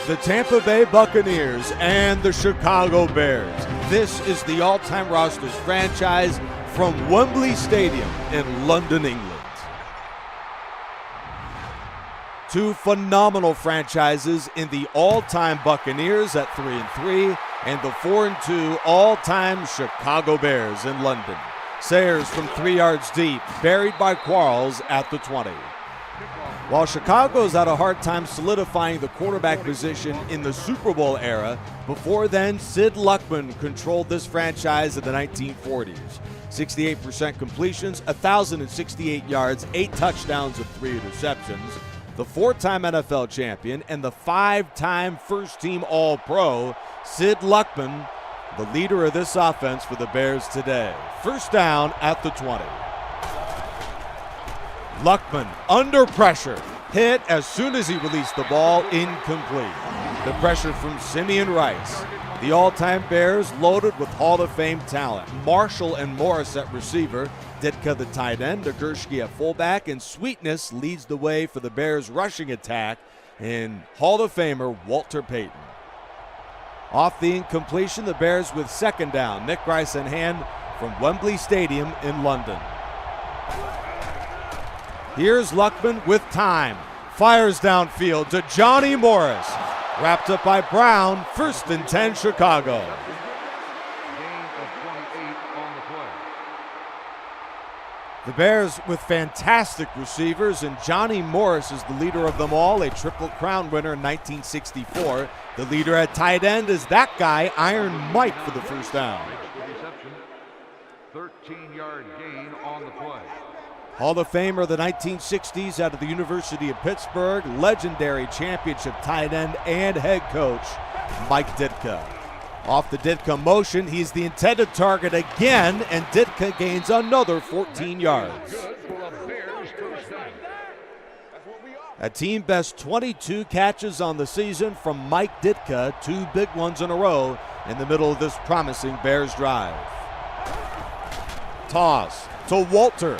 the Tampa Bay Buccaneers and the Chicago Bears. This is the all-time rosters franchise from Wembley Stadium in London, England. Two phenomenal franchises in the all-time Buccaneers at 3-3 and the 4-2 all-time Chicago Bears in London. Sayers from 3 yards deep, buried by Quarles at the 20. While Chicago's had a hard time solidifying the quarterback position in the Super Bowl era, before then, Sid Luckman controlled this franchise in the 1940s. 68% completions, 1,068 yards, 8 touchdowns, and 3 interceptions. The 4-time NFL champion and the 5-time first-team All-Pro, Sid Luckman, the leader of this offense for the Bears today. First down at the 20. Luckman under pressure, hit as soon as he released the ball, incomplete. The pressure from Simeon Rice. The all-time Bears loaded with Hall of Fame talent. Marshall and Morris at receiver, Ditka the tight end, Nagurski at fullback, and Sweetness leads the way for the Bears rushing attack in Hall of Famer Walter Payton. Off the incompletion, the Bears with second down. Nick Rice in hand from Wembley Stadium in London. Here's Luckman with time. Fires downfield to Johnny Morris. Wrapped up by Brown. 1st and 10 Chicago. The Bears with fantastic receivers, and Johnny Morris is the leader of them all, a Triple Crown winner in 1964. The leader at tight end is that guy, Iron Mike, for the first down. 13-yard gain on the play. Hall of Famer of the 1960s out of the University of Pittsburgh, legendary championship tight end and head coach, Mike Ditka. Off the Ditka motion, he's the intended target again, and Ditka gains another 14 yards. A team best 22 catches on the season from Mike Ditka, 2 big ones in a row in the middle of this promising Bears drive. Toss to Walter,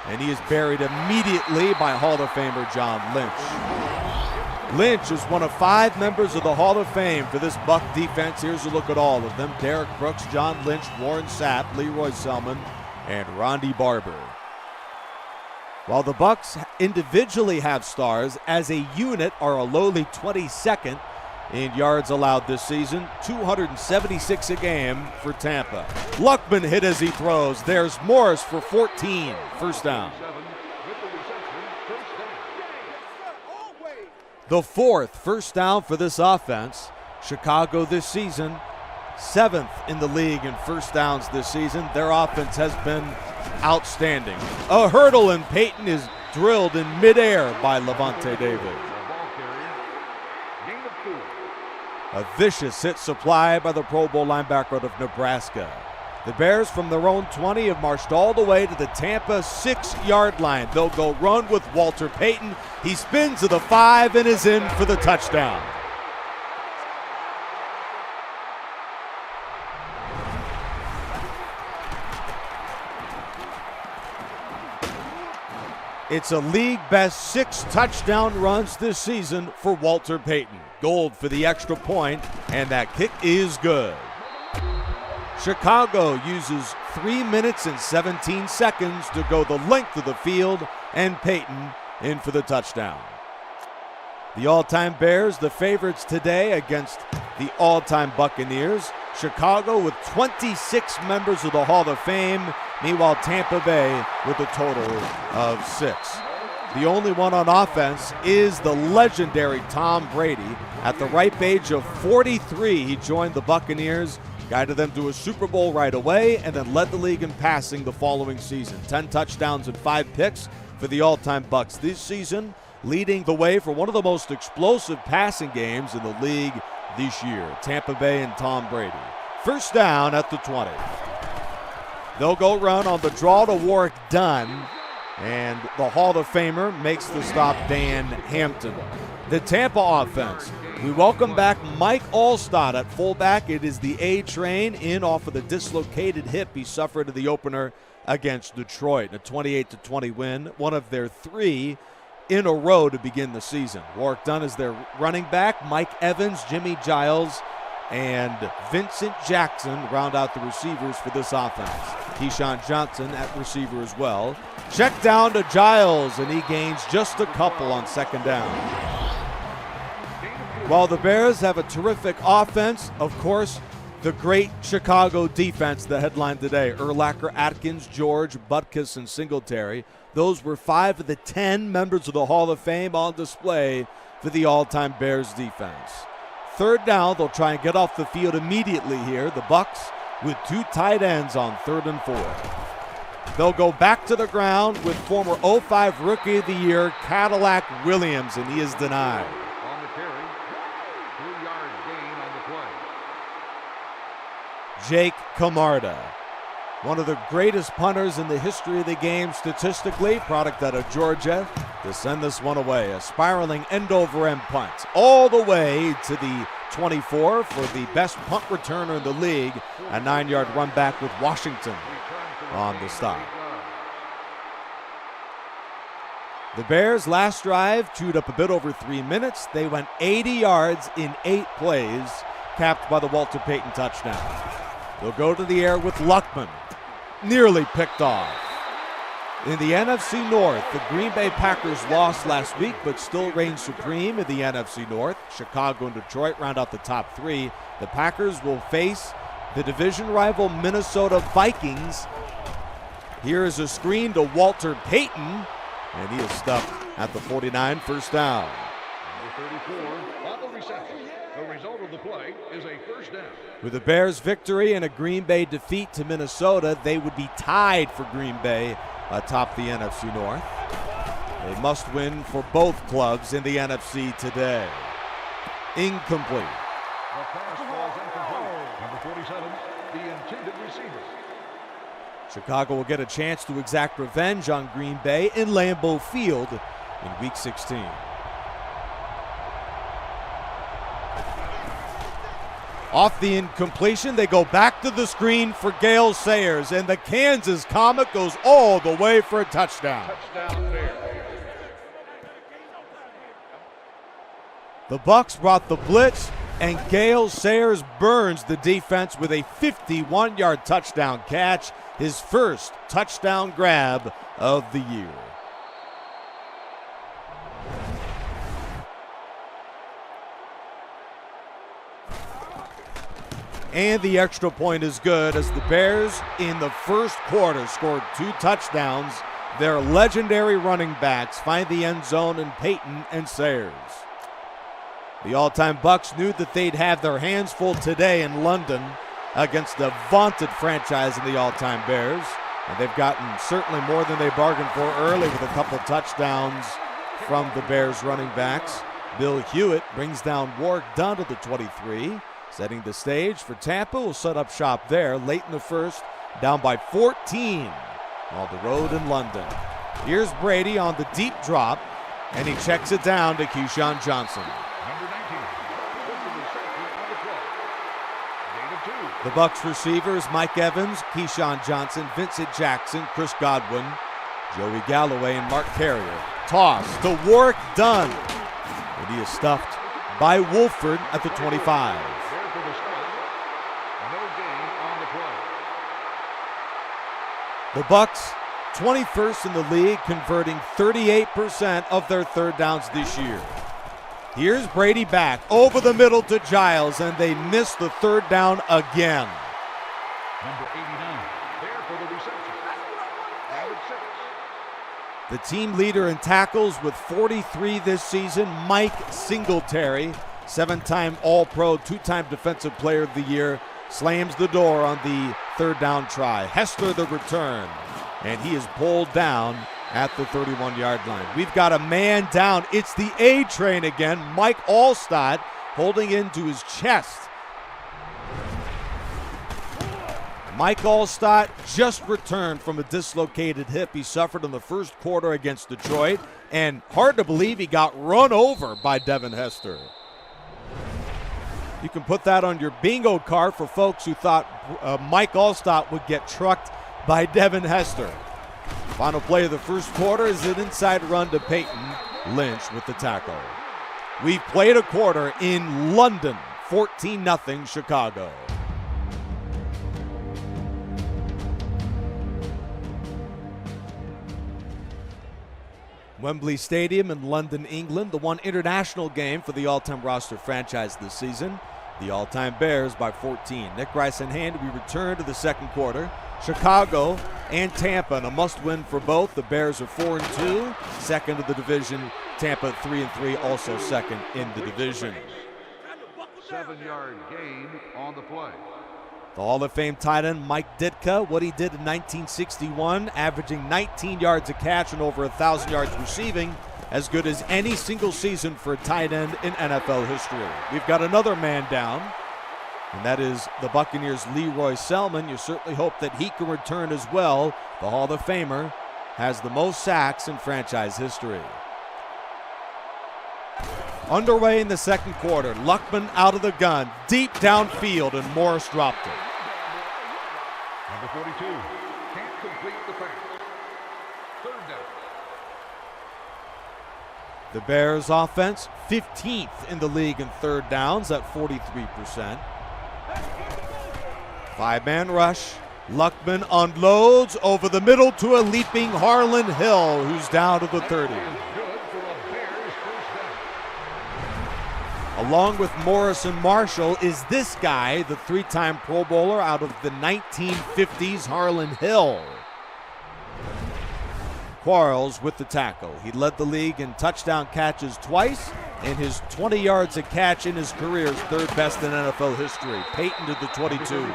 and he is buried immediately by Hall of Famer John Lynch. Lynch is one of 5 members of the Hall of Fame for this Buck defense. Here's a look at all of them. Derek Brooks, John Lynch, Warren Sapp, Leroy Selman, and Rondy Barber. While the Bucks individually have stars, as a unit are a lowly 22nd in yards allowed this season, 276 a game for Tampa. Luckman hit as he throws. There's Morris for 14. First down. The 4th first down for this offense. Chicago this season, 7th in the league in first downs this season. Their offense has been outstanding. A hurdle, and Payton is drilled in midair by Levante David. A vicious hit supplied by the Pro Bowl linebacker out of Nebraska. The Bears from their own 20 have marched all the way to the Tampa 6-yard line. They'll go run with Walter Payton. He spins to the 5 and is in for the touchdown. It's a league best 6 touchdown runs this season for Walter Payton. Gold for the extra point, and that kick is good. Chicago uses 3 minutes and 17 seconds to go the length of the field, and Payton in for the touchdown. The all-time Bears, the favorites today against the all-time Buccaneers. Chicago with 26 members of the Hall of Fame. Meanwhile, Tampa Bay with a total of 6. The only one on offense is the legendary Tom Brady. At the ripe age of 43, he joined the Buccaneers, guided them to a Super Bowl right away, and then led the league in passing the following season. 10 touchdowns and 5 picks for the all-time Bucs this season, leading the way for one of the most explosive passing games in the league this year. Tampa Bay and Tom Brady. First down at the 20. They'll go run on the draw to Warwick Dunn, and the Hall of Famer makes the stop, Dan Hampton. The Tampa offense. We welcome back Mike Alstott at fullback. It is the A-Train in off of the dislocated hip he suffered in the opener against Detroit. A 28-20 win, one of their 3 in a row to begin the season. Warwick Dunn is their running back. Mike Evans, Jimmy Giles, and Vincent Jackson round out the receivers for this offense. Keyshawn Johnson at receiver as well. Check down to Giles, and he gains just a couple on second down. While the Bears have a terrific offense, of course, the great Chicago defense that headlined today. Urlacher, Atkins, George, Butkus, and Singletary. Those were 5 of the 10 members of the Hall of Fame on display for the all-time Bears defense. Third down, they'll try and get off the field immediately here. The Bucs with 2 tight ends on 3rd and 4. They'll go back to the ground with former 05 Rookie of the Year, Cadillac Williams, and he is denied. On the carry, 3-yard gain on the play. Jake Camarda, one of the greatest punters in the history of the game statistically, product out of Georgia, to send this one away. A spiraling end-over-end punt all the way to the 24 for the best punt returner in the league, a 9-yard run back with Washington on the stop. The Bears' last drive chewed up a bit over 3 minutes. They went 80 yards in 8 plays, capped by the Walter Payton touchdown. They'll go to the air with Luckman, nearly picked off. In the NFC North, the Green Bay Packers lost last week but still reign supreme in the NFC North. Chicago and Detroit round out the top 3. The Packers will face the division rival Minnesota Vikings. Here is a screen to Walter Payton, and he is stuffed at the 49, first down. Number 34 on the reception. The result of the play is a first down. With the Bears' victory and a Green Bay defeat to Minnesota, they would be tied for Green Bay atop the NFC North. They must win for both clubs in the NFC today. Incomplete. The pass falls incomplete. Number 47, the intended receiver. Chicago will get a chance to exact revenge on Green Bay in Lambeau Field in Week 16. Off the incompletion, they go back to the screen for Gale Sayers, and the Kansas Comet goes all the way for a touchdown. Touchdown there. The Bucs brought the blitz, and Gale Sayers burns the defense with a 51-yard touchdown catch, his first touchdown grab of the year. And the extra point is good as the Bears in the first quarter scored 2 touchdowns. Their legendary running backs find the end zone in Payton and Sayers. The all-time Bucs knew that they'd have their hands full today in London against the vaunted franchise in the all-time Bears. And they've gotten certainly more than they bargained for early with a couple touchdowns from the Bears running backs. Bill Hewitt brings down Warwick Dunn to the 23. Setting the stage for Tampa, will set up shop there late in the first, down by 14 on the road in London. Here's Brady on the deep drop, and he checks it down to Keyshawn Johnson. Number 19, on the play. Gain of 2. The Bucs receivers, Mike Evans, Keyshawn Johnson, Vincent Jackson, Chris Godwin, Joey Galloway, and Mark Carrier. Toss to Warwick Dunn, and he is stuffed by Wolford at the 25. For the stop. No gain on the play. The Bucs, 21st in the league, converting 38% of their third downs this year. Here's Brady back over the middle to Giles, and they miss the third down again. Number 89, there for the reception. Number 6. The team leader in tackles with 43 this season, Mike Singletary, 7-time All-Pro, 2-time Defensive Player of the Year, slams the door on the third down try. Hester the return, and he is pulled down at the 31-yard line. We've got a man down. It's the A-Train again, Mike Allstott, holding into his chest. Mike Allstott just returned from a dislocated hip he suffered in the first quarter against Detroit, and hard to believe he got run over by Devin Hester. You can put that on your bingo card for folks who thought Mike Allstott would get trucked by Devin Hester. Final play of the first quarter is an inside run to Payton. Lynch with the tackle. We've played a quarter in London, 14-0 Chicago. Wembley Stadium in London, England, the one international game for the all-time roster franchise this season. The all-time Bears by 14. Nick Rice in hand, we return to the second quarter. Chicago and Tampa in a must-win for both. The Bears are 4-2, second of the division. Tampa 3-3, also second in the division. 7-yard gain on the play. The Hall of Fame tight end Mike Ditka, what he did in 1961, averaging 19 yards a catch and over 1,000 yards receiving, as good as any single season for a tight end in NFL history. We've got another man down, and that is the Buccaneers' Leroy Selman. You certainly hope that he can return as well. The Hall of Famer has the most sacks in franchise history. Underway in the second quarter, Luckman out of the gun, deep downfield, and Morris dropped it. Number 42 can't complete the pass. Third down. The Bears offense, 15th in the league in third downs at 43%. Five-man rush. Luckman unloads over the middle to a leaping Harlan Hill, who's down to the 30. Along with Morris and Marshall is this guy, the three-time Pro Bowler out of the 1950s, Harlan Hill. Quarles with the tackle. He led the league in touchdown catches twice, and his 20 yards a catch in his career is third best in NFL history. Peyton to the 22.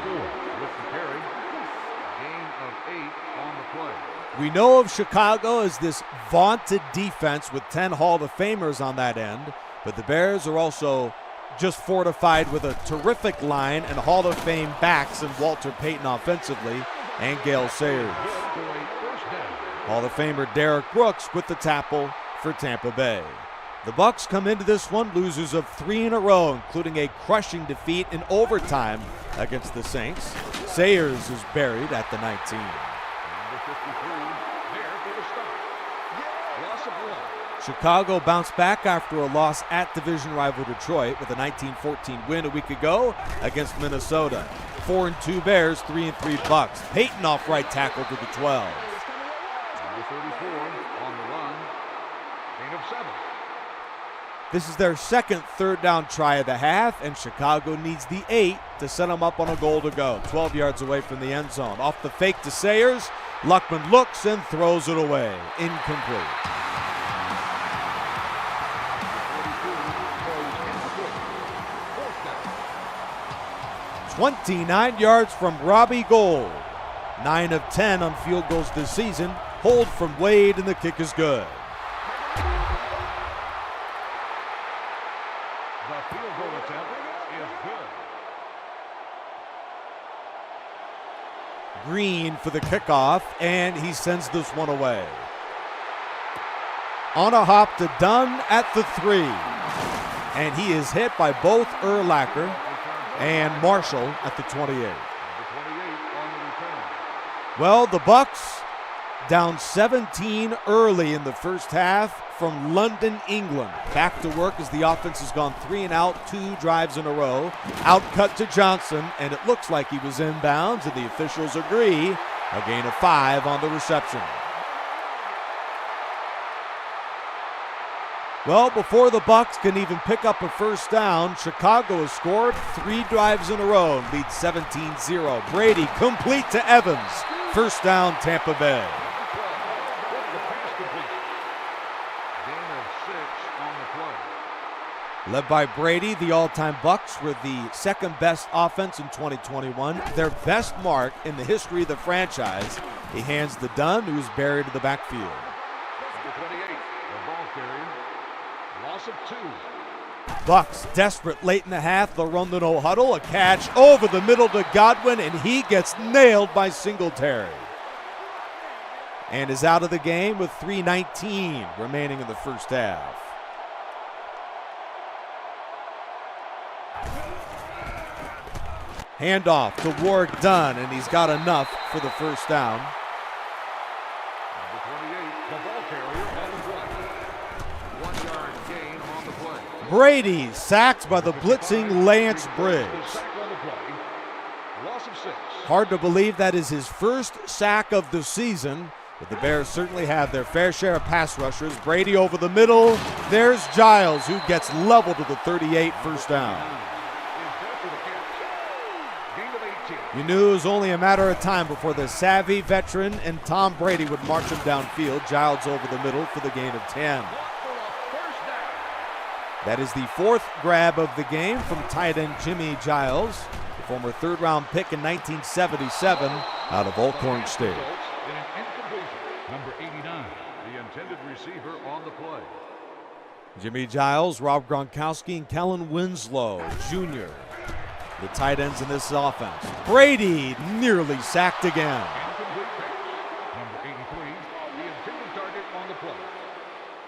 We know of Chicago as this vaunted defense with 10 Hall of Famers on that end, but the Bears are also just fortified with a terrific line and Hall of Fame backs in Walter Payton offensively and Gale Sayers. Hall of Famer Derek Brooks with the tackle for Tampa Bay. The Bucs come into this one losers of 3 in a row, including a crushing defeat in overtime against the Saints. Sayers is buried at the 19. Chicago bounced back after a loss at division rival Detroit with a 19-14 win a week ago against Minnesota. 4-2 Bears, 3-3 Bucs. Peyton off right tackle to the 12. Number 34 on the run. Gain of 7. This is their second third down try of the half, and Chicago needs the 8 to set them up on a goal to go. 12 yards away from the end zone. Off the fake to Sayers. Luckman looks and throws it away. Incomplete. 29 yards from Robbie Gould. 9 of 10 on field goals this season. Hold from Wade, and the kick is good. The field goal attempt is good. Green for the kickoff, and he sends this one away. On a hop to Dunn at the 3. And he is hit by both Urlacher and Marshall at the 28. Well, the Bucs down 17 early in the first half from London, England. Back to work as the offense has gone 3 and out, 2 drives in a row. Out cut to Johnson, and it looks like he was inbounds, and the officials agree. A gain of 5 on the reception. Well, before the Bucs can even pick up a first down, Chicago has scored 3 drives in a row and leads 17-0. Brady complete to Evans. First down, Tampa Bay. Led by Brady, the all-time Bucs were the second best offense in 2021, their best mark in the history of the franchise. He hands to Dunn, who is buried in the backfield. Number 28, the ball carrier. Loss of 2. Bucs desperate late in the half. They'll run the no huddle. A catch over the middle to Godwin, and he gets nailed by Singletary. And is out of the game with 3:19 remaining in the first half. Handoff to Warwick Dunn, and he's got enough for the first down. Number 28, the ball carrier on the play. Brady sacked by the blitzing Lance Briggs. Loss of 6. Hard to believe that is his first sack of the season, but the Bears certainly have their fair share of pass rushers. Brady over the middle. There's Giles, who gets leveled to the 38, first down. You knew it was only a matter of time before the savvy veteran and Tom Brady would march him downfield. Giles over the middle for the gain of 10. That is the fourth grab of the game from tight end Jimmy Giles, the former third-round pick in 1977 out of Alcorn State. Number 89, the intended receiver on the play. Jimmy Giles, Rob Gronkowski, and Kellen Winslow Jr., the tight ends in this offense. Brady nearly sacked again. Incomplete pass. Number 83, the intended target on the play.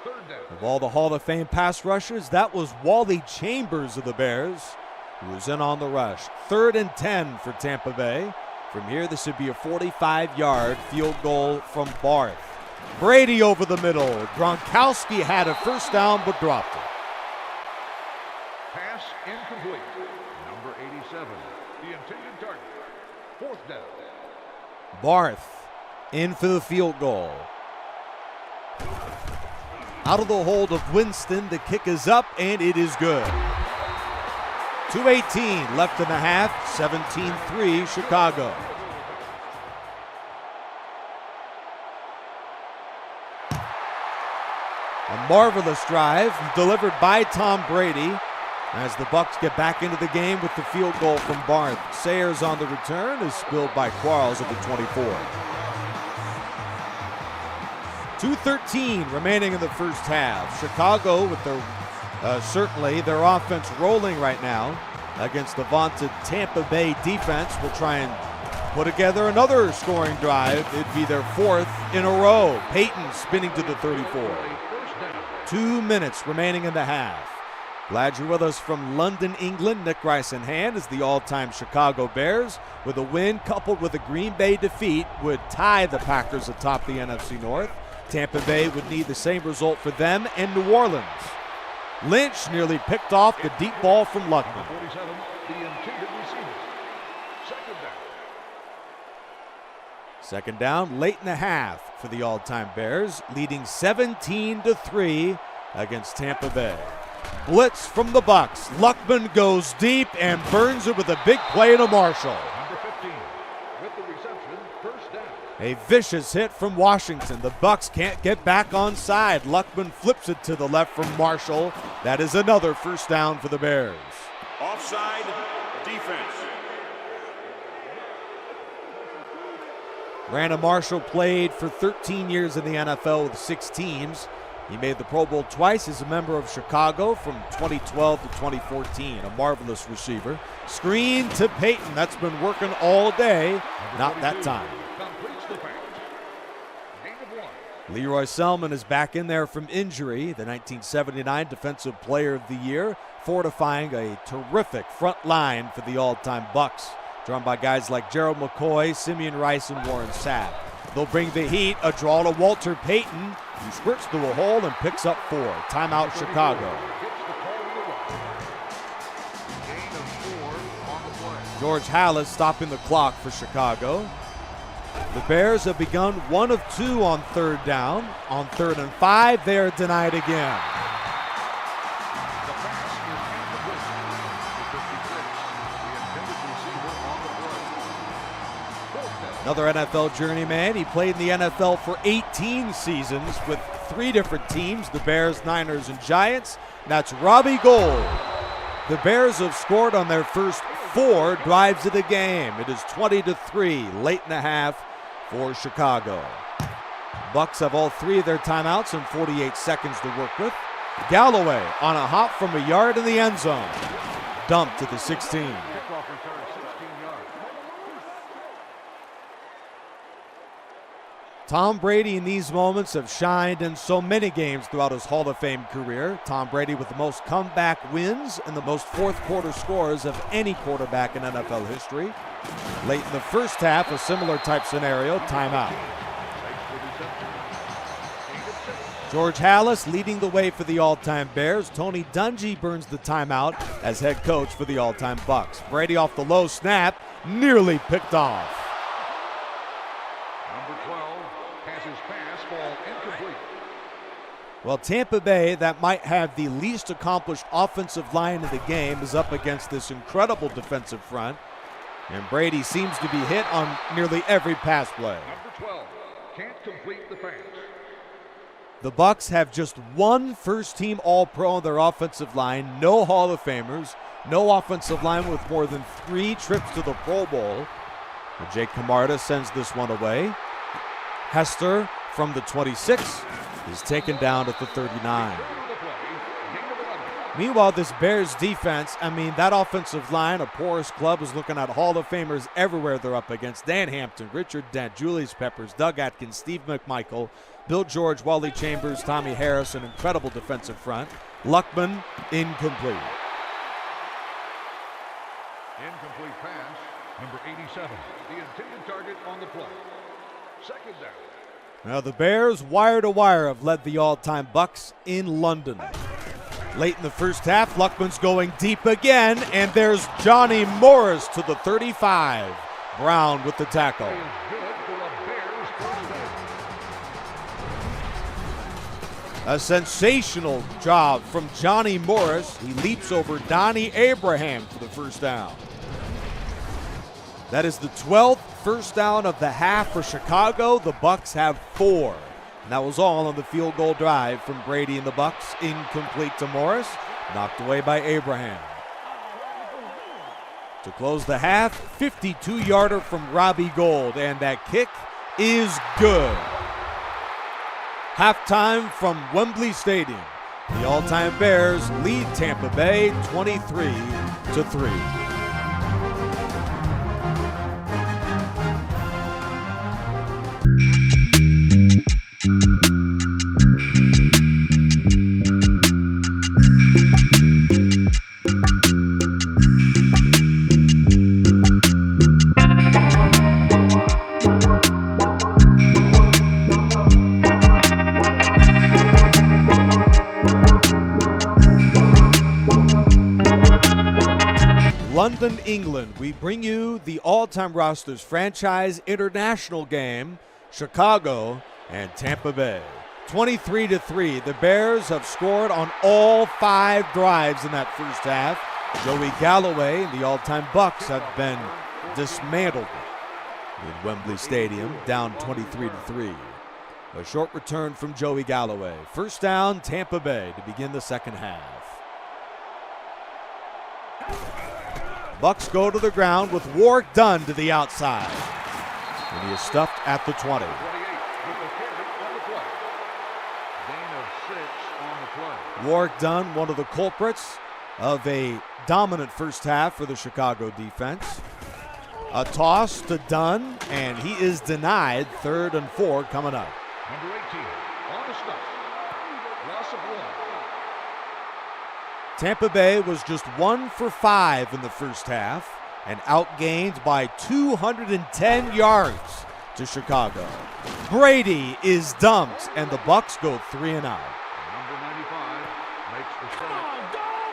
Third down. Of all the Hall of Fame pass rushers, that was Wally Chambers of the Bears, who was in on the rush. 3rd and 10 for Tampa Bay. From here, this would be a 45-yard field goal from Barth. Brady over the middle. Gronkowski had a first down but dropped it. Pass incomplete. Number 87, the intended target. 4th down. Barth in for the field goal. Out of the hold of Winston, the kick is up, and it is good. 2:18 left in the half, 17-3 Chicago. A marvelous drive delivered by Tom Brady as the Bucs get back into the game with the field goal from Barth. Sayers on the return is spilled by Quarles at the 24. 2:13 remaining in the first half. Chicago with their certainly their offense rolling right now against the vaunted Tampa Bay defense. Will try and put together another scoring drive. It'd be their 4th in a row. Peyton spinning to the 34. 2 minutes remaining in the half. Glad you're with us from London, England. Nick Rice in hand as the all-time Chicago Bears, with a win coupled with a Green Bay defeat, would tie the Packers atop the NFC North. Tampa Bay would need the same result for them and New Orleans. Lynch nearly picked off the deep ball from Luckman. 47, the intended receiver. 2nd down. Second down, late in the half for the all-time Bears, leading 17-3 against Tampa Bay. Blitz from the Bucs. Luckman goes deep and burns it with a big play to Marshall. Number 15, with the reception, 1st down. A vicious hit from Washington. The Bucs can't get back onside. Luckman flips it to the left from Marshall. That is another first down for the Bears. Offside defense. Brandon Marshall played for 13 years in the NFL with 6 teams. He made the Pro Bowl twice as a member of Chicago from 2012 to 2014. A marvelous receiver. Screen to Peyton. That's been working all day. Not that time. Completes the pass. Gain of 1. Leroy Selman is back in there from injury. The 1979 Defensive Player of the Year, fortifying a terrific front line for the all-time Bucs, drawn by guys like Gerald McCoy, Simeon Rice, and Warren Sapp. They'll bring the heat. A draw to Walter Payton, who squirts through a hole and picks up 4. Timeout, Chicago. Gain of 4 on the play. George Halas stopping the clock for Chicago. The Bears have begun 1 of 2 on 3rd down. On 3rd and 5, they are denied again. The pass is incomplete. The 56, the intended receiver on the play. 4th down. Another NFL journeyman. He played in the NFL for 18 seasons with 3 different teams, the Bears, Niners, and Giants. That's Robbie Gould. The Bears have scored on their first 4 drives of the game. It is 20-3 late in the half for Chicago. Bucs have all 3 of their timeouts and 48 seconds to work with. Galloway on a hop from a yard in the end zone. Dumped to the 16. Kickoff return 16 yards. Tom Brady in these moments have shined in so many games throughout his Hall of Fame career. Tom Brady with the most comeback wins and the most fourth-quarter scores of any quarterback in NFL history. Late in the first half, a similar type scenario, timeout. George Halas leading the way for the all-time Bears. Tony Dungy burns the timeout as head coach for the all-time Bucs. Brady off the low snap, nearly picked off. Number 12 has his pass ball incomplete. Well, Tampa Bay, that might have the least accomplished offensive line in the game, is up against this incredible defensive front. And Brady seems to be hit on nearly every pass play. Number 12 can't complete the pass. The Bucs have just one first-team All-Pro on their offensive line, no Hall of Famers, no offensive line with more than 3 trips to the Pro Bowl. And Jake Camarda sends this one away. Hester from the 26 is taken down at the 39. Meanwhile, this Bears defense, that offensive line, a porous club, is looking at Hall of Famers everywhere they're up against. Dan Hampton, Richard Dent, Julius Peppers, Doug Atkins, Steve McMichael, Bill George, Wally Chambers, Tommy Harris, an incredible defensive front. Luckman, incomplete. Incomplete pass, number 87. The intended target on the play. Second down. Now the Bears, wire to wire, have led the all-time Bucs in London. Late in the first half, Luckman's going deep again, and there's Johnny Morris to the 35. Brown with the tackle. A sensational job from Johnny Morris. He leaps over Donnie Abraham for the first down. That is the 12th first down of the half for Chicago. The Bucs have 4. And that was all on the field goal drive from Brady and the Bucs. Incomplete to Morris, knocked away by Abraham. To close the half, 52-yarder from Robbie Gould, and that kick is good. Halftime from Wembley Stadium. The all-time Bears lead Tampa Bay 23-3. London, England, we bring you the all-time rosters franchise international game, Chicago and Tampa Bay. 23-3, the Bears have scored on all 5 drives in that first half. Joey Galloway and the all-time Bucs have been dismantled in Wembley Stadium, down 23-3. A short return from Joey Galloway. First down, Tampa Bay to begin the second half. Bucs go to the ground with Warwick Dunn to the outside. And he is stuffed at the 20. Warwick Dunn, one of the culprits of a dominant first half for the Chicago defense. A toss to Dunn, and he is denied. 3rd and 4 coming up. Number 18 on the stuff. Loss of 1. Tampa Bay was just 1 for 5 in the first half and outgained by 210 yards to Chicago. Brady is dumped, and the Bucs go 3 and out. Number 95 makes the start.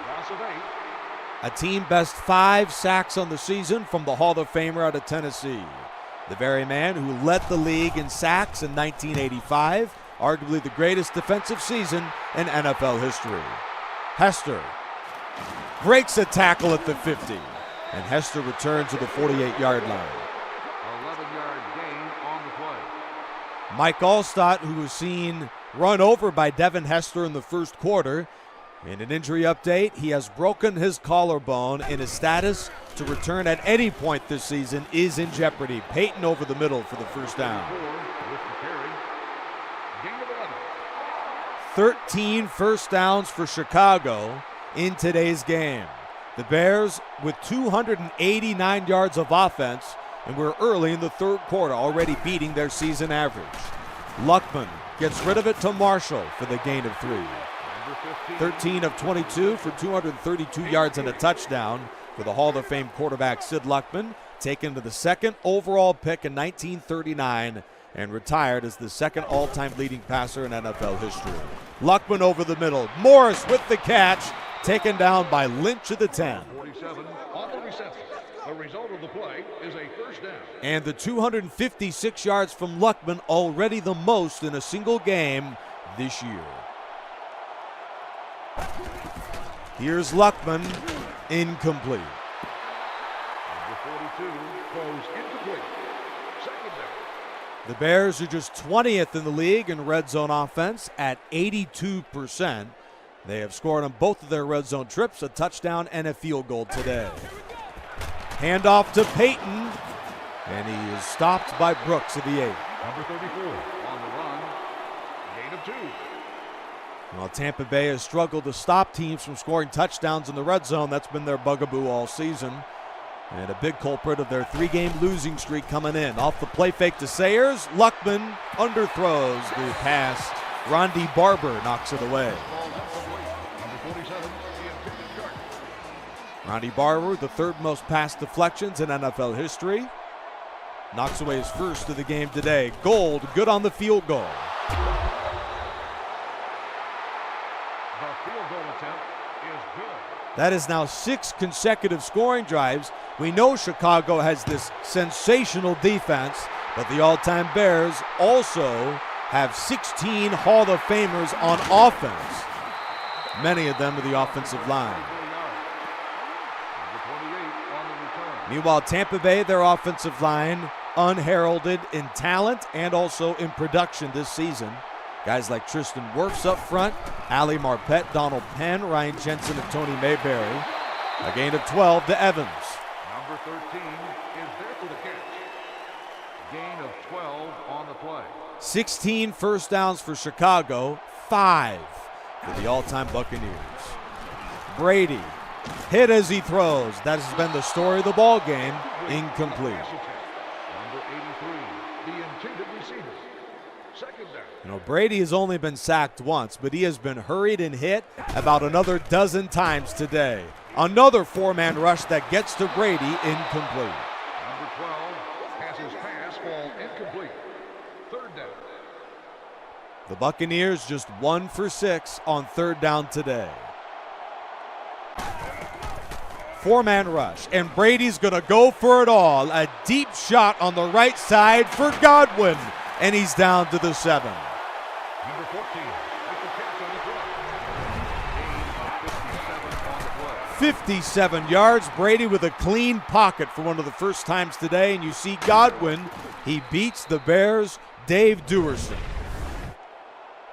Loss of 8. A team best 5 sacks on the season from the Hall of Famer out of Tennessee. The very man who led the league in sacks in 1985, arguably the greatest defensive season in NFL history. Hester breaks a tackle at the 50, and Hester returns to the 48-yard line. 11-yard gain on the play. Mike Allstott, who was seen run over by Devin Hester in the first quarter. In an injury update, he has broken his collarbone, and his status to return at any point this season is in jeopardy. Peyton over the middle for the first down. 13 first downs for Chicago in today's game. The Bears with 289 yards of offense, and we're early in the third quarter, already beating their season average. Luckman gets rid of it to Marshall for the gain of 3. 13 of 22 for 232 yards and a touchdown for the Hall of Fame quarterback Sid Luckman, taken to the 2nd overall pick in 1939 and retired as the second all-time leading passer in NFL history. Luckman over the middle. Morris with the catch, taken down by Lynch at the 10. 47 on the reception. The result of the play is a first down. And the 256 yards from Luckman, already the most in a single game this year. Here's Luckman, incomplete. Number 42 goes incomplete. Second down. The Bears are just 20th in the league in red zone offense at 82%. They have scored on both of their red zone trips, a touchdown and a field goal today. Handoff to Payton, and he is stopped by Brooks at the 8. Number 34 on the run. Gain of 2. While Tampa Bay has struggled to stop teams from scoring touchdowns in the red zone, that's been their bugaboo all season. And a big culprit of their 3-game losing streak coming in. Off the play fake to Sayers, Luckman underthrows the pass. Rondy Barber knocks it away. Number 47, the intended target. Rondy Barber, the third most pass deflections in NFL history. Knocks away his first of the game today. Gold, good on the field goal. The field goal attempt is good. That is now 6 consecutive scoring drives. We know Chicago has this sensational defense, but the all-time Bears also have 16 Hall of Famers on offense. Many of them are the offensive line. Number 28 on the return. Meanwhile, Tampa Bay, their offensive line, unheralded in talent and also in production this season. Guys like Tristan Wirfs up front, Ali Marpet, Donald Penn, Ryan Jensen, and Tony Mayberry. A gain of 12 to Evans. Number 13 is there for the catch. Gain of 12 on the play. 16 first downs for Chicago, 5 for the all-time Buccaneers. Brady hit as he throws. That has been the story of the ball game. Incomplete. Number 83, the intended receiver. Second down. You know, Brady has only been sacked once, but he has been hurried and hit about another dozen times today. Another 4-man rush that gets to Brady, incomplete. Number 12 has his pass fall incomplete. Third down. The Buccaneers just 1 for 6 on third down today. 4-man rush, and Brady's gonna go for it all. A deep shot on the right side for Godwin, and he's down to the 7. Number 14 with the catch on the play. Gain of 57 on the play. 57 yards. Brady with a clean pocket for one of the first times today, and you see Godwin. He beats the Bears' Dave Duerson.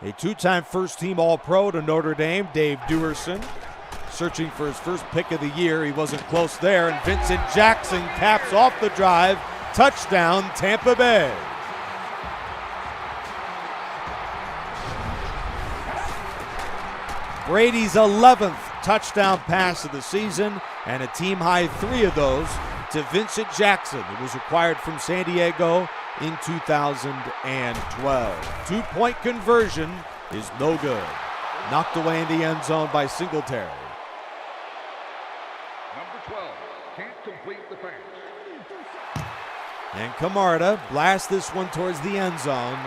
A 2-time first-team All-Pro to Notre Dame, Dave Duerson, searching for his first pick of the year. He wasn't close there, and Vincent Jackson caps off the drive. Touchdown, Tampa Bay. Brady's 11th touchdown pass of the season, and a team-high 3 of those to Vincent Jackson, who was acquired from San Diego in 2012. 2-point conversion is no good. Knocked away in the end zone by Singletary. Number 12 can't complete the pass. And Camarda blasts this one towards the end zone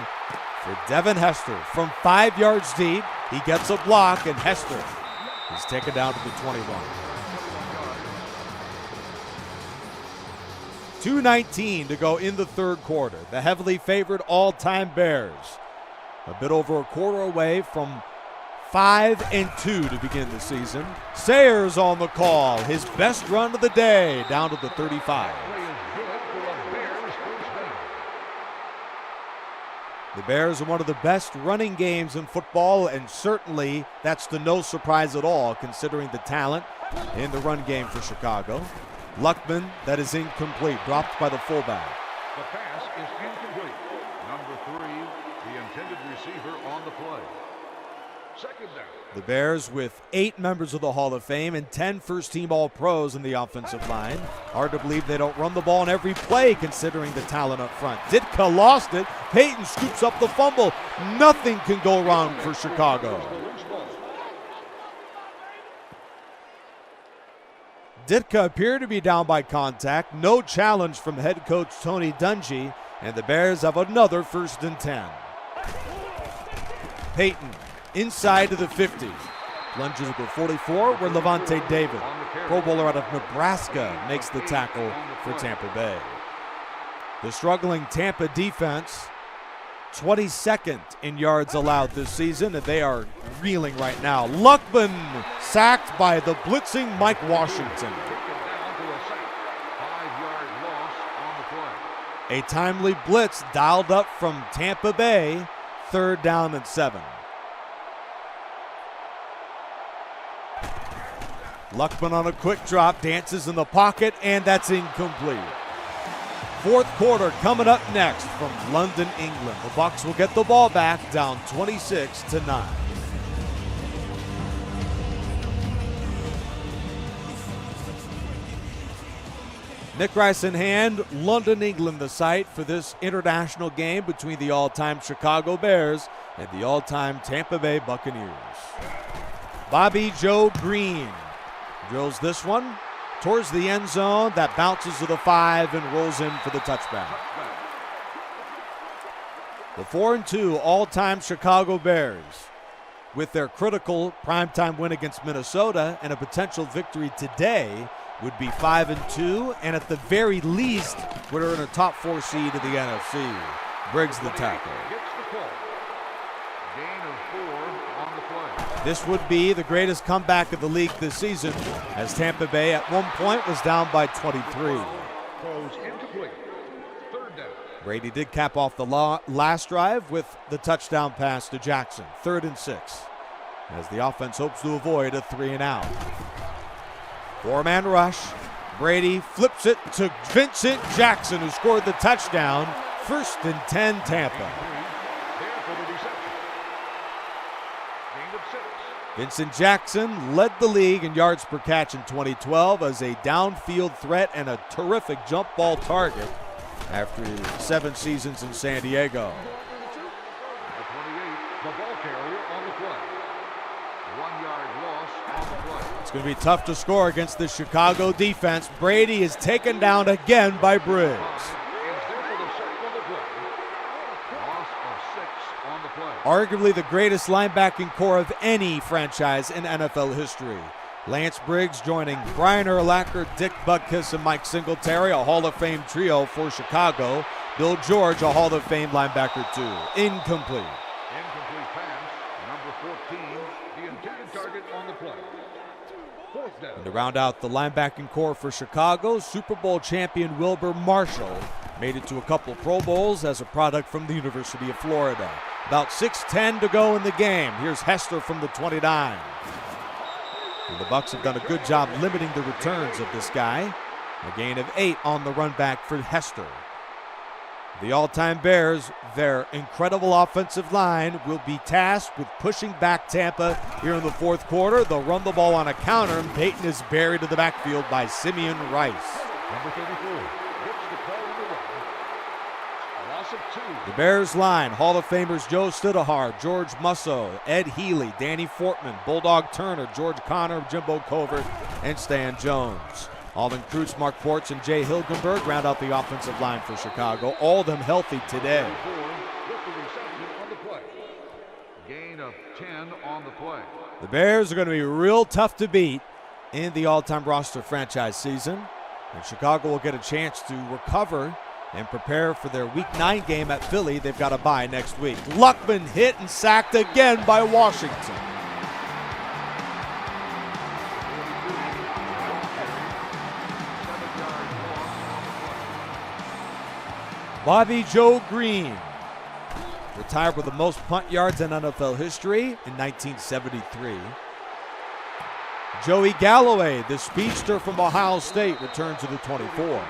for Devin Hester from 5 yards deep. He gets a block, and Hester is taken down to the 21. 2:19 to go in the third quarter. The heavily favored all-time Bears, a bit over a quarter away from 5-2 to begin the season. Sayers on the call, his best run of the day, down to the 35. Play is good for a Bears first down. The Bears are one of the best running games in football, and certainly that's to no surprise at all, considering the talent in the run game for Chicago. Luckman, that is incomplete, dropped by the fullback. The pass is incomplete. Number 3, the intended receiver on the play. Second down. The Bears with 8 members of the Hall of Fame and 10 first-team All-Pros in the offensive line. Hard to believe they don't run the ball on every play considering the talent up front. Ditka lost it. Payton scoops up the fumble. Nothing can go wrong for Chicago. Ditka appeared to be down by contact. No challenge from head coach Tony Dungy. and the Bears have another 1st and 10. Peyton inside to the 50. Lunges to the 44 where Levante David, Pro Bowler out of Nebraska, makes the tackle for Tampa Bay. The struggling Tampa defense, 22nd in yards allowed this season, and they are reeling right now. Luckman sacked by the blitzing Mike Washington. A timely blitz dialed up from Tampa Bay, 3rd down and 7. Luckman on a quick drop, dances in the pocket, and that's incomplete. 4th quarter coming up next from London, England. The Bucs will get the ball back, down 26-9. Nick Rice in hand, London, England the site for this international game between the all-time Chicago Bears and the all-time Tampa Bay Buccaneers. Bobby Joe Green drills this one towards the end zone. That bounces to the 5 and rolls in for the touchback. The 4-2 all-time Chicago Bears, with their critical primetime win against Minnesota and a potential victory today, would be 5-2, and at the very least would earn a top 4 seed in the NFC. Briggs the tackle. This would be the greatest comeback of the league this season, as Tampa Bay at one point was down by 23. Brady did cap off the last drive with the touchdown pass to Jackson. 3rd and 6, as the offense hopes to avoid a 3-and-out. 4-man rush. Brady flips it to Vincent Jackson, who scored the touchdown. 1st and 10 Tampa. Vincent Jackson led the league in yards per catch in 2012 as a downfield threat and a terrific jump ball target after 7 seasons in San Diego. It's going to be tough to score against the Chicago defense. Brady is taken down again by Briggs. Arguably the greatest linebacking core of any franchise in NFL history. Lance Briggs joining Brian Urlacher, Dick Butkus, and Mike Singletary, a Hall of Fame trio for Chicago. Bill George, a Hall of Fame linebacker too. Incomplete. Incomplete pass, number 14, the intended target on the play. 4th down. And to round out the linebacking core for Chicago, Super Bowl champion Wilbur Marshall made it to a couple Pro Bowls as a product from the University of Florida. About 6:10 to go in the game. Here's Hester from the 29. And the Bucs have done a good job limiting the returns of this guy. A gain of 8 on the run back for Hester. The all-time Bears, their incredible offensive line, will be tasked with pushing back Tampa here in the 4th quarter. They'll run the ball on a counter, and Peyton is buried in the backfield by Simeon Rice. Number 34 gets the call on the run. Loss of 2. The Bears line, Hall of Famers Joe Studahar, George Musso, Ed Healy, Danny Fortman, Bulldog Turner, George Connor, Jimbo Covert, and Stan Jones. Alvin Krutz, Mark Ports, and Jay Hilgenberg round out the offensive line for Chicago. All of them healthy today. On the play. Gain of 10 on the play. The Bears are going to be real tough to beat in the all-time roster franchise season. And Chicago will get a chance to recover and prepare for their Week 9 game at Philly. They've got a bye next week. Luckman hit and sacked again by Washington. Bobby Joe Green retired with the most punt yards in NFL history in 1973. Joey Galloway, the speedster from Ohio State, returned to the 24.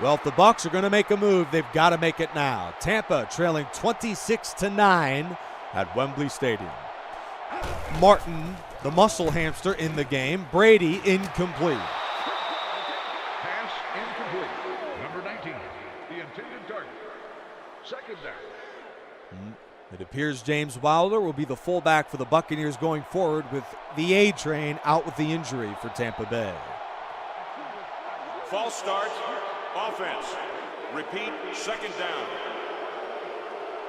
Well, if the Bucs are going to make a move, they've got to make it now. Tampa trailing 26-9 at Wembley Stadium. Martin, the muscle hamster, in the game. Brady, incomplete. Pass incomplete. Number 19, the intended target. 2nd down. It appears James Wilder will be the fullback for the Buccaneers going forward, with the A-Train out with the injury for Tampa Bay. False start. Offense. Repeat. Second down.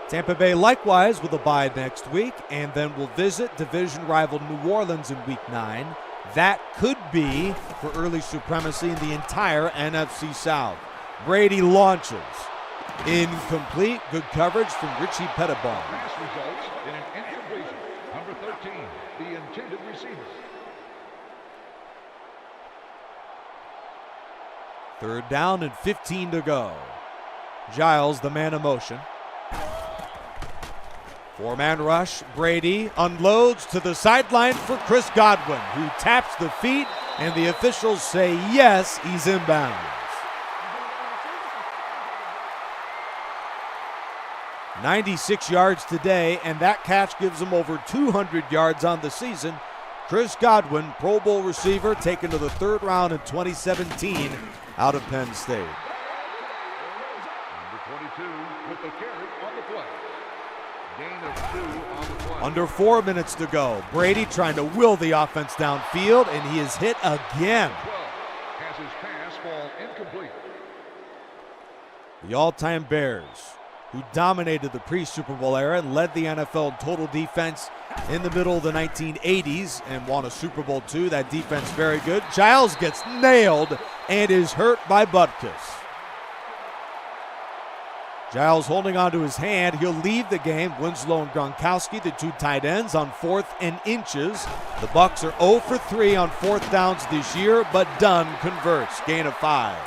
Tampa Bay likewise with a bye next week, and then will visit division rival New Orleans in Week 9. That could be for early supremacy in the entire NFC South. Brady launches. Incomplete. Good coverage from Richie Pettibon. Pass results in an incompletion. Number 13, the intended receiver. Third down and 15 to go. Giles, the man in motion. Four-man rush. Brady unloads to the sideline for Chris Godwin, who taps the feet, and the officials say yes, he's inbounds. 96 yards today, and that catch gives him over 200 yards on the season. Chris Godwin, Pro Bowl receiver, taken to the third round in 2017 out of Penn State. Number 22 with the carry on the play. Gain of 2 on the play. Under 4 minutes to go. Brady trying to will the offense downfield, and he is hit again. 12 has his pass fall incomplete. The all-time Bears, who dominated the pre-Super Bowl era and led the NFL in total defense in the middle of the 1980s and won a Super Bowl II. That defense very good. Giles gets nailed and is hurt by Butkus. Giles holding onto his hand. He'll leave the game. Winslow and Gronkowski, the two tight ends, on 4th and inches. The Bucs are 0 for 3 on 4th downs this year, but Dunn converts. Gain of 5.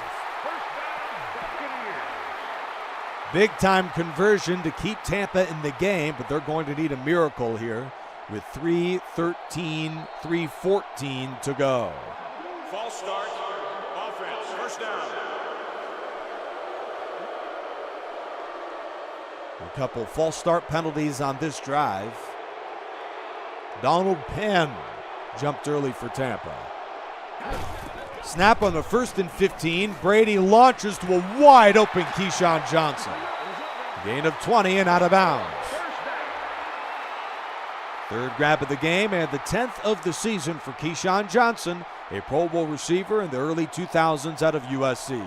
Big time conversion to keep Tampa in the game, but they're going to need a miracle here with 3:13, 3:14 to go. False start. Offense. First down. A couple false start penalties on this drive. Donald Penn jumped early for Tampa. Snap on the 1st and 15. Brady launches to a wide open Keyshawn Johnson. Gain of 20 and out of bounds. Third grab of the game and the 10th of the season for Keyshawn Johnson, a Pro Bowl receiver in the early 2000s out of USC.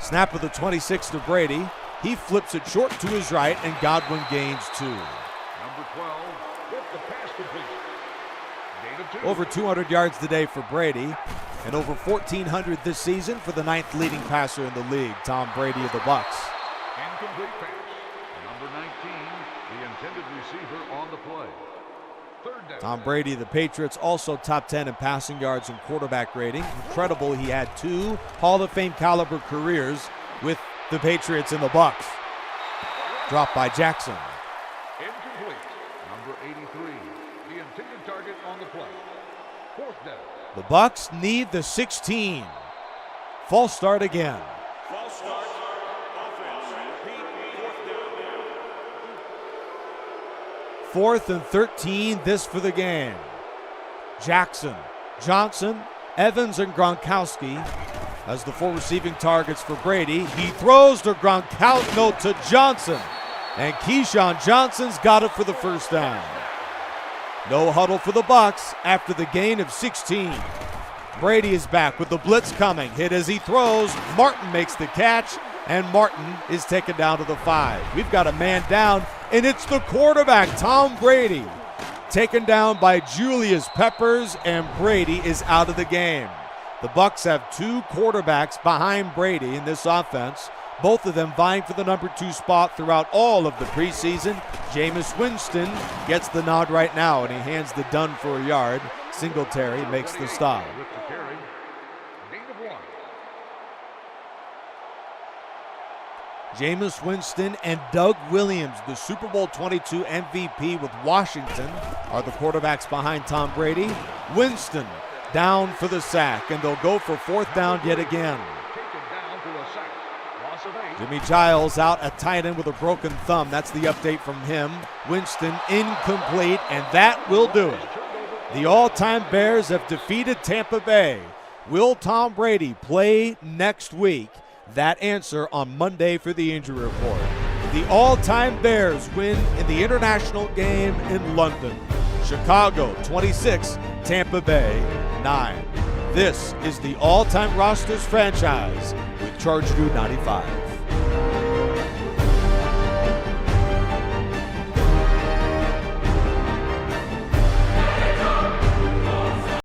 Snap of the 26 to Brady. He flips it short to his right, and Godwin gains 2. Number 12 with the pass completion. Gain of 2. Over 200 yards today for Brady, and over 1,400 this season for the 9th leading passer in the league, Tom Brady of the Bucs. Incomplete pass. Number 19, the intended receiver on the play. Third down. Tom Brady of the Patriots, also top 10 in passing yards and quarterback rating. Incredible, he had 2 Hall of Fame caliber careers with the Patriots and the Bucs. Dropped by Jackson. Incomplete. Number 83, the intended target on the play. Fourth down. The Bucs need the 16. False start again. False start. Offense. Repeat. Fourth down. 4th and 13, this for the game. Jackson, Johnson, Evans, and Gronkowski as the 4 receiving targets for Brady. He throws to Gronkowski, no, to Johnson. And Keyshawn Johnson's got it for the first down. No huddle for the Bucs after the gain of 16. Brady is back with the blitz coming. Hit as he throws. Martin makes the catch, and Martin is taken down to the 5. We've got a man down, and it's the quarterback, Tom Brady. Taken down by Julius Peppers, and Brady is out of the game. The Bucs have 2 quarterbacks behind Brady in this offense, both of them vying for the number 2 spot throughout all of the preseason. Jameis Winston gets the nod right now, and he hands the Dunn for a yard. Singletary makes the stop. With the carry. Gain of 1. Jameis Winston and Doug Williams, the Super Bowl 22 MVP with Washington, are the quarterbacks behind Tom Brady. Winston down for the sack, and they'll go for 4th down yet again. Taken down for a sack. Loss of 8. Jimmy Giles out at tight end with a broken thumb. That's the update from him. Winston incomplete, and that will do it. The all-time Bears have defeated Tampa Bay. Will Tom Brady play next week? That answer on Monday for the injury report. The all-time Bears win in the international game in London. Chicago 26, Tampa Bay 9. This is the All-Time Rosters franchise with Charge Drew 95.